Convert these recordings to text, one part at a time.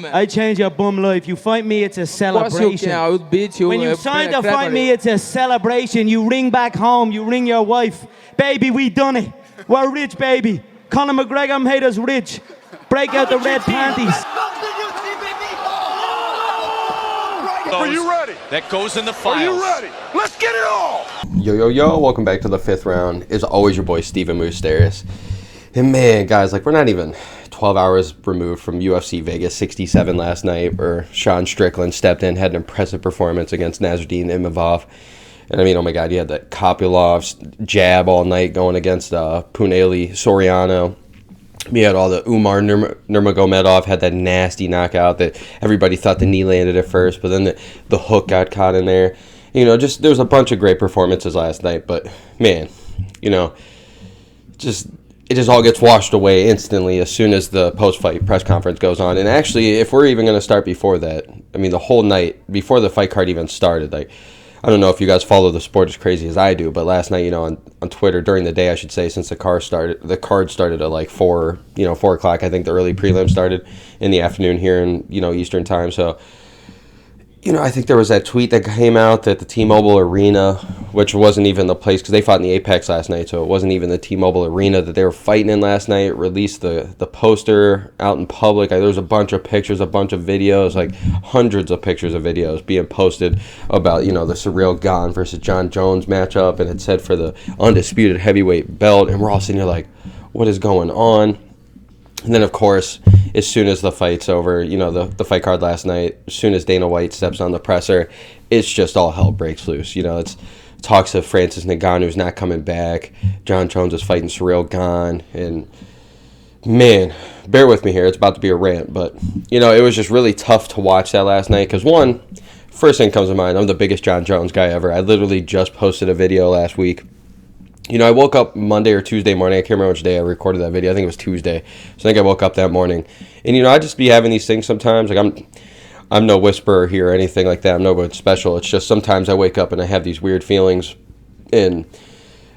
I change your bum life. You fight me, it's a celebration. I would beat you. When you sign to fight me, it's a celebration. You ring back home, you ring your wife. Baby, we done it. We're rich, baby. Conor McGregor made us rich. Break out the red panties. Are you ready? That goes in the files. Are you ready? Let's get it all! Yo, yo, yo, welcome back to the fifth round. It's always your boy, Stephen Moustaris. And man, guys, like, we're not even 12 hours removed from UFC Vegas 67 last night, where Sean Strickland stepped in, had an impressive performance against Nasruddin Imavov. And I mean, oh my God, you had that Kopulov's jab all night going against Punahele Soriano. You had all the Umar Nurmagomedov had that nasty knockout that everybody thought the knee landed at first, but then the hook got caught in there. You know, just there's a bunch of great performances last night, but man, you know, it just all gets washed away instantly as soon as the post-fight press conference goes on. And actually, if we're even going to start before that, I mean, the whole night before the fight card even started, like, I don't know if you guys follow the sport as crazy as I do, but last night, you know, on Twitter during the day, I should say, since the card started at like 4 o'clock. I think the early prelim started in the afternoon here in, you know, Eastern time. So, you know, I think there was that tweet that came out that the T-Mobile Arena, which wasn't even the place, because they fought in the Apex last night, so it wasn't even the T-Mobile Arena that they were fighting in last night, released the poster out in public. There was a bunch of pictures, a bunch of videos, like hundreds of pictures of videos being posted about, you know, the Ciryl Gane versus Jon Jones matchup, and it said for the Undisputed Heavyweight belt, and we're all sitting here like, what is going on? And then, of course, as soon as the fight's over, you know, the fight card last night, as soon as Dana White steps on the presser, it's just all hell breaks loose. You know, it's talks of Francis Ngannou who's not coming back. Jon Jones is fighting Ciryl Gane. And, man, bear with me here. It's about to be a rant. But, you know, it was just really tough to watch that last night because, one, first thing comes to mind, I'm the biggest Jon Jones guy ever. I literally just posted a video last week. You know, I woke up Monday or Tuesday morning. I can't remember which day I recorded that video. I think it was Tuesday. So I think I woke up that morning. And, you know, I just be having these things sometimes. Like, I'm no whisperer here or anything like that. I'm nobody special. It's just sometimes I wake up and I have these weird feelings. And,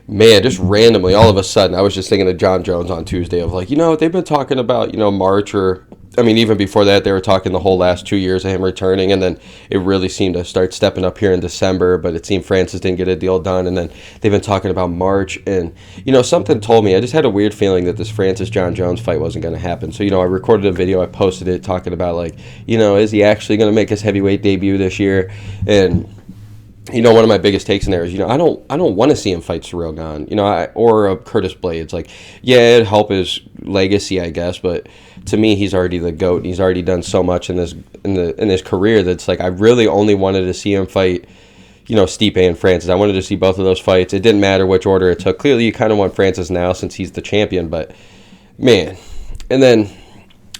man, just randomly, all of a sudden, I was just thinking of Jon Jones on Tuesday of like, you know, they've been talking about, you know, March or, I mean, even before that, they were talking the whole last 2 years of him returning, and then it really seemed to start stepping up here in December, but it seemed Francis didn't get a deal done, and then they've been talking about March, and, you know, something told me, I just had a weird feeling that this Francis-Jon Jones fight wasn't going to happen. So, you know, I recorded a video, I posted it, talking about, like, you know, is he actually going to make his heavyweight debut this year? And, you know, one of my biggest takes in there is, you know, I don't want to see him fight Ciryl Gane, you know, or Curtis Blades. Like, yeah, it'd help his legacy, I guess, but to me, he's already the GOAT. And he's already done so much in his career that's like I really only wanted to see him fight, you know, Stipe and Francis. I wanted to see both of those fights. It didn't matter which order it took. Clearly, you kind of want Francis now since he's the champion, but man, and then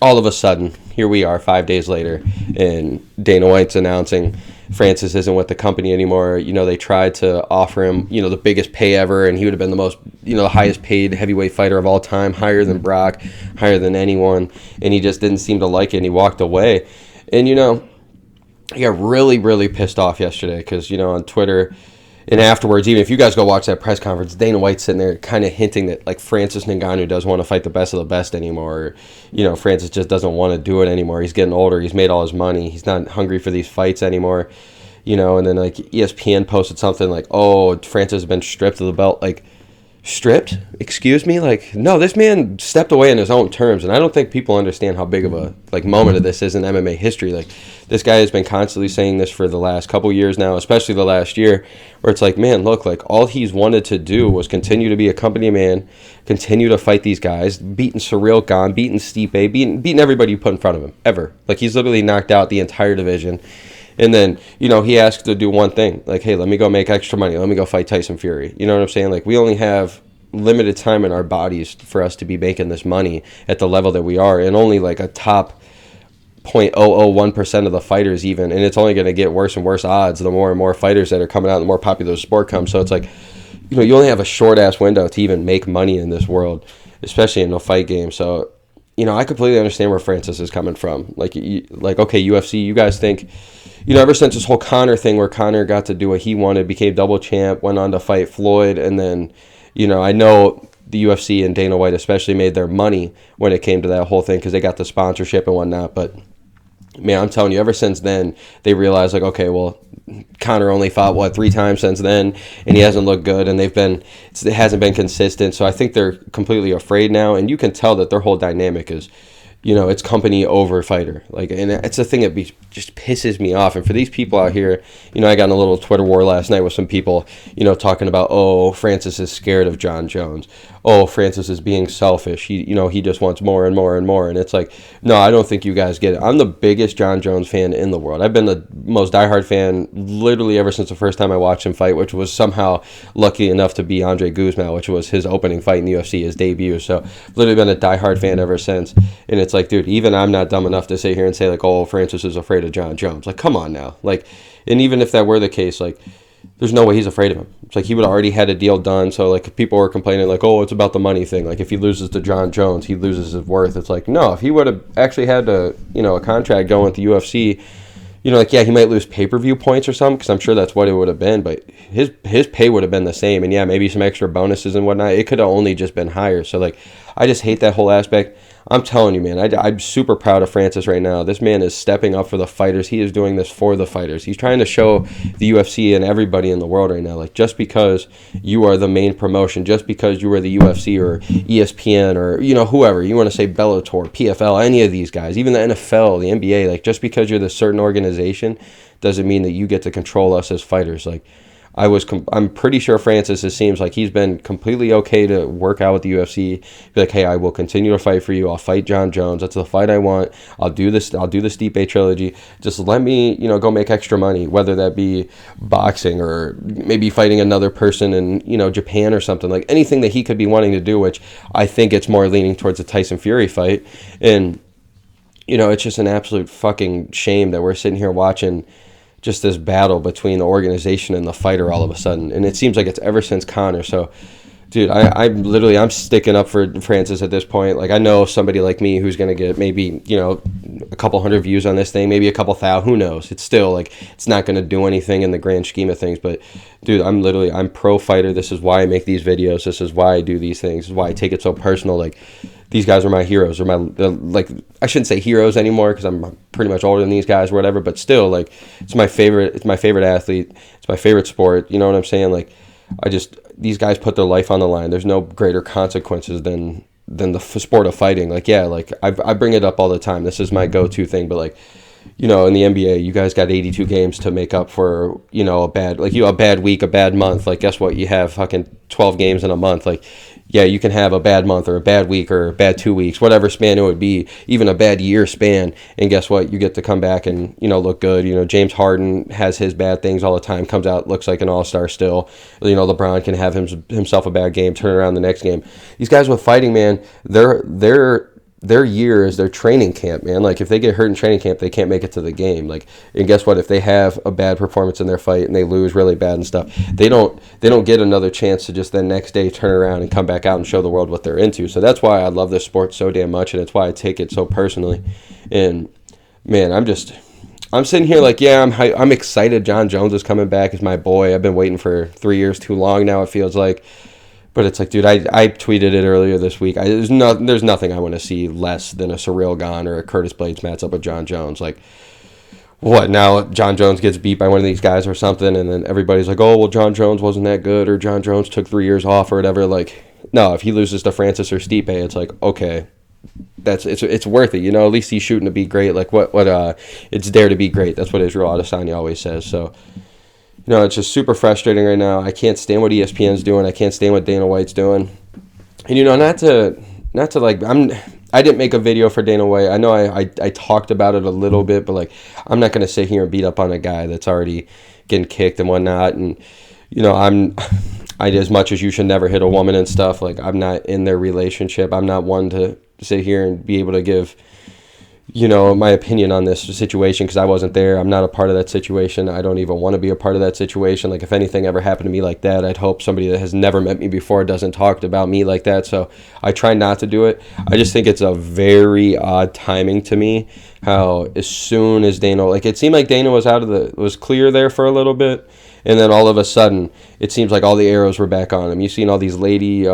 all of a sudden, here we are 5 days later, and Dana White's announcing Francis isn't with the company anymore. You know, they tried to offer him, you know, the biggest pay ever, and he would have been the most, you know, the highest paid heavyweight fighter of all time, higher than Brock, higher than anyone, and he just didn't seem to like it, and he walked away. And, you know, I got really, really pissed off yesterday because, you know, on Twitter and afterwards, even if you guys go watch that press conference, Dana White's sitting there kind of hinting that, like, Francis Ngannou doesn't want to fight the best of the best anymore. Or, you know, Francis just doesn't want to do it anymore. He's getting older. He's made all his money. He's not hungry for these fights anymore. You know, and then, like, ESPN posted something like, oh, Francis has been stripped of the belt. Like, stripped? Excuse me? Like, no, this man stepped away on his own terms, and I don't think people understand how big of a, like, moment of this is in MMA history. Like, this guy has been constantly saying this for the last couple years now, especially the last year, where it's like, man, look, like, all he's wanted to do was continue to be a company man, continue to fight these guys, beating Ciryl Gane, beating Stipe, beating everybody you put in front of him, ever. Like, he's literally knocked out the entire division. And then, you know, he asked to do one thing, like, hey, let me go make extra money. Let me go fight Tyson Fury. You know what I'm saying? Like, we only have limited time in our bodies for us to be making this money at the level that we are. And only, like, a top 0.001% of the fighters even. And it's only going to get worse and worse odds the more and more fighters that are coming out, the more popular the sport comes. So it's like, you know, you only have a short-ass window to even make money in this world, especially in a fight game. So, you know, I completely understand where Francis is coming from. Like, okay, UFC, you guys think, you know, ever since this whole Conor thing where Conor got to do what he wanted, became double champ, went on to fight Floyd, and then, you know, I know the UFC and Dana White especially made their money when it came to that whole thing because they got the sponsorship and whatnot, but man, I'm telling you, ever since then, they realized, like, okay, well, Conor only fought, 3 times since then, and he hasn't looked good, and it hasn't been consistent. So I think they're completely afraid now, and you can tell that their whole dynamic is, it's company over fighter. Like, and it's a thing that just pisses me off. And for these people out here, I got in a little Twitter war last night with some people, talking about, oh, Francis is scared of Jon Jones. Oh, Francis is being selfish. He just wants more and more and more. And it's like, no, I don't think you guys get it. I'm the biggest Jon Jones fan in the world. I've been the most diehard fan literally ever since the first time I watched him fight, which was somehow lucky enough to be Andre Guzman, which was his opening fight in the UFC, his debut. So I've literally been a diehard fan ever since. And it's like, dude, even I'm not dumb enough to sit here and say, like, oh, Francis is afraid of Jon Jones. Like, come on now. Like, and even if that were the case, like, there's no way he's afraid of him. It's like he would have already had a deal done. So, like, if people were complaining, like, oh, it's about the money thing. Like, if he loses to Jon Jones, he loses his worth. It's like, no, if he would have actually had a contract going with the UFC, like, yeah, he might lose pay-per-view points or something, because I'm sure that's what it would have been. But his pay would have been the same. And, yeah, maybe some extra bonuses and whatnot. It could have only just been higher. So, like, I just hate that whole aspect. I'm telling you, man, I'm super proud of Francis right now. This man is stepping up for the fighters. He is doing this for the fighters. He's trying to show the UFC and everybody in the world right now, like, just because you are the main promotion, just because you are the UFC or ESPN or, whoever, you want to say Bellator, PFL, any of these guys, even the NFL, the NBA, like, just because you're this certain organization doesn't mean that you get to control us as fighters. Like, I'm pretty sure Francis, it seems like he's been completely okay to work out with the UFC. Be like, hey, I will continue to fight for you. I'll fight Jon Jones. That's the fight I want. I'll do this. I'll do the Stipe trilogy. Just let me, go make extra money, whether that be boxing or maybe fighting another person in, Japan or something, like anything that he could be wanting to do, which I think it's more leaning towards a Tyson Fury fight. And, it's just an absolute fucking shame that we're sitting here watching just this battle between the organization and the fighter all of a sudden. And it seems like it's ever since Conor. So, dude, I'm sticking up for Francis at this point. Like, I know somebody like me who's going to get maybe, a couple hundred views on this thing, maybe a couple thousand, who knows? It's still, like, it's not going to do anything in the grand scheme of things. But, dude, I'm pro fighter. This is why I make these videos. This is why I do these things. This is why I take it so personal. Like, these guys are my heroes, or like, I shouldn't say heroes anymore because I'm pretty much older than these guys or whatever, but still, like, it's my favorite athlete. It's my favorite sport. You know what I'm saying? Like, these guys put their life on the line. There's no greater consequences than the sport of fighting. Like, yeah, like, I bring it up all the time. This is my go-to thing, but, like, in the NBA, you guys got 82 games to make up for, a bad week, a bad month. Like, guess what? You have fucking 12 games in a month. Like, yeah, you can have a bad month or a bad week or a bad 2 weeks, whatever span it would be, even a bad year span. And guess what? You get to come back and, look good. James Harden has his bad things all the time, comes out, looks like an all-star still. LeBron can have himself a bad game, turn around the next game. These guys with fighting, man, their year is their training camp, man. Like, if they get hurt in training camp, they can't make it to the game. Like, and guess what? If they have a bad performance in their fight and they lose really bad and stuff, they don't get another chance to just the next day turn around and come back out and show the world what they're into. So that's why I love this sport so damn much, and it's why I take it so personally. And man, I'm sitting here like, yeah, I'm excited. Jon Jones is coming back. He's my boy. I've been waiting for 3 years too long now, it feels like. But it's like, dude, I tweeted it earlier this week. There's nothing I want to see less than a Ciryl Gane or a Curtis Blades match up with Jon Jones. Like, what, now Jon Jones gets beat by one of these guys or something, and then everybody's like, oh, well, Jon Jones wasn't that good, or Jon Jones took 3 years off or whatever. Like, no, if he loses to Francis or Stipe, it's like, okay, it's worth it. At least he's shooting to be great. Like, it's dare to be great. That's what Israel Adesanya always says. So, it's just super frustrating right now. I can't stand what ESPN's doing. I can't stand what Dana White's doing. And, not to like, I didn't make a video for Dana White. I know I talked about it a little bit, but, like, I'm not going to sit here and beat up on a guy that's already getting kicked and whatnot. And, as much as you should never hit a woman and stuff, like, I'm not in their relationship. I'm not one to sit here and be able to give, my opinion on this situation, because I wasn't there. I'm not a part of that situation. I don't even want to be a part of that situation. Like, if anything ever happened to me like that, I'd hope somebody that has never met me before doesn't talk about me like that. So I try not to do it. I just think it's a very odd timing to me, how as soon as Dana, like, it seemed like Dana was clear there for a little bit, and then all of a sudden it seems like all the arrows were back on him. You've seen all these lady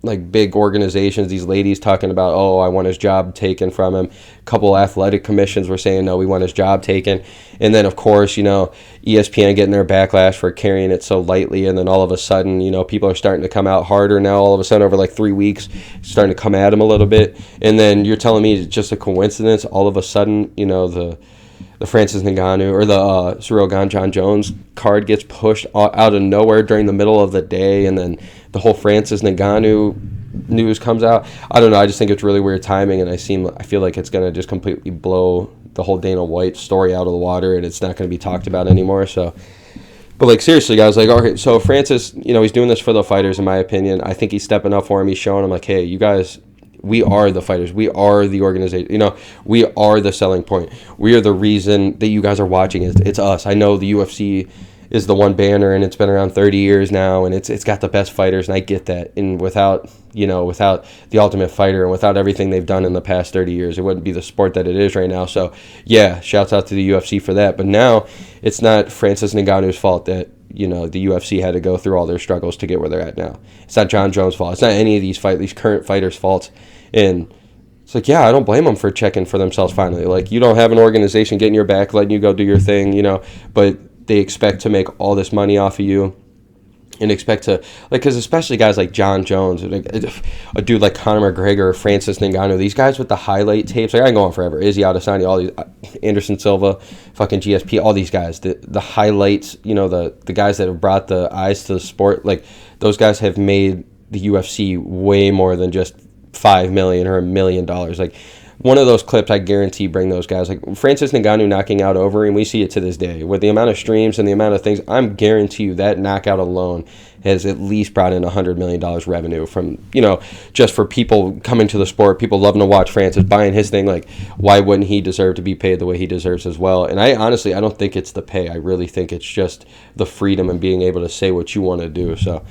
like big organizations, these ladies talking about, oh, I want his job taken from him. A couple athletic commissions were saying, no, we want his job taken. And then, of course, ESPN getting their backlash for carrying it so lightly. And then all of a sudden, people are starting to come out harder now. All of a sudden, over like 3 weeks, starting to come at him a little bit. And then you're telling me it's just a coincidence. All of a sudden, the Francis Ngannou or the Ciryl Gane, Jon Jones card gets pushed out of nowhere during the middle of the day, and then the whole Francis Ngannou news comes out. I don't know. I just think it's really weird timing, and I feel like it's gonna just completely blow the whole Dana White story out of the water, and it's not gonna be talked about anymore. So, but like seriously, guys, like okay, so Francis, he's doing this for the fighters, in my opinion. I think he's stepping up for him. He's showing them like, hey, you guys. We are the fighters. We are the organization. We are the selling point. We are the reason that you guys are watching. It's us. I know the UFC is the one banner, and it's been around 30 years now, and it's got the best fighters, and I get that. And without the Ultimate Fighter and without everything they've done in the past 30 years, it wouldn't be the sport that it is right now. So, yeah, shouts out to the UFC for that. But now it's not Francis Ngannou's fault that the UFC had to go through all their struggles to get where they're at now. It's not Jon Jones' fault. It's not any of these current fighters' faults. And it's like, yeah, I don't blame them for checking for themselves finally. Like, you don't have an organization getting your back, letting you go do your thing, but they expect to make all this money off of you and expect to, because especially guys like Jon Jones, a dude like Conor McGregor, Francis Ngannou, these guys with the highlight tapes, I can go on forever. Izzy Adesanya, all these, Anderson Silva, fucking GSP, all these guys, the highlights, the guys that have brought the eyes to the sport, like those guys have made the UFC way more than just $5 million or $1 million. Like one of those clips, I guarantee bring those guys. Like Francis Ngannou knocking out Overeem, we see it to this day. With the amount of streams and the amount of things, I'm guarantee you that knockout alone has at least brought in $100 million revenue from, just for people coming to the sport, people loving to watch Francis, buying his thing. Like, why wouldn't he deserve to be paid the way he deserves as well? And I honestly don't think it's the pay. I really think it's just the freedom and being able to say what you want to do. So,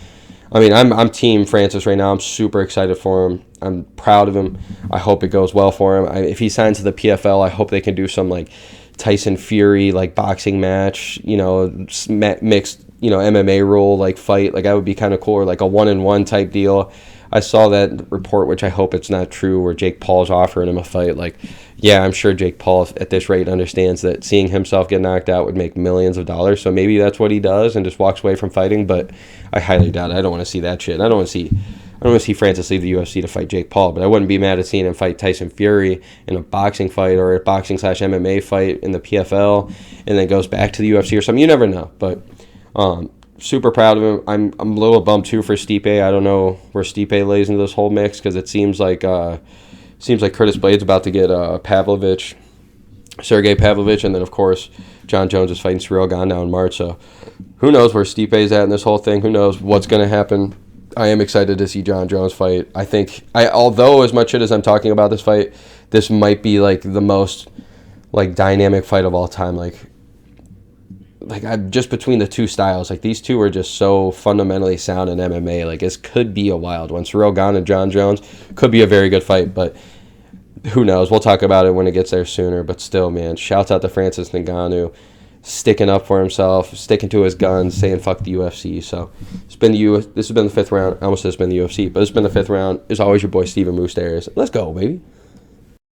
I mean, I'm Team Francis right now. I'm super excited for him. I'm proud of him. I hope it goes well for him. If he signs to the PFL, I hope they can do some like Tyson Fury like boxing match, mixed MMA rule like fight. Like that would be kind of cool, or like a 1-on-1 type deal. I saw that report, which I hope it's not true, where Jake Paul's offering him a fight. Like, yeah, I'm sure Jake Paul at this rate understands that seeing himself get knocked out would make millions of dollars. So maybe that's what he does and just walks away from fighting. But I highly doubt it. I don't want to see that shit. I don't want to see Francis leave the UFC to fight Jake Paul. But I wouldn't be mad at seeing him fight Tyson Fury in a boxing fight or a boxing/MMA fight in the PFL, and then goes back to the UFC or something. You never know. But super proud of him. I'm a little bummed too for Stipe. I don't know where Stipe lays into this whole mix, because it seems like Curtis Blade's about to get Sergey Pavlovich, and then of course Jon Jones is fighting Ciryl Gane now in March. So who knows where Stipe's at in this whole thing? Who knows what's going to happen? I am excited to see Jon Jones fight. I think although as much shit as I'm talking about this fight, this might be like the most like dynamic fight of all time. Like I'm just between the two styles. Like these two are just so fundamentally sound in MMA. Like this could be a wild one. Ciryl Gane and Jon Jones could be a very good fight, but who knows? We'll talk about it when it gets there sooner. But still, man, shouts out to Francis Ngannou, sticking up for himself, sticking to his guns, saying fuck the UFC. So this has been the fifth round. I almost said it's been the UFC, but it's been the fifth round. It's always your boy Stephen Moustaris. Let's go, baby.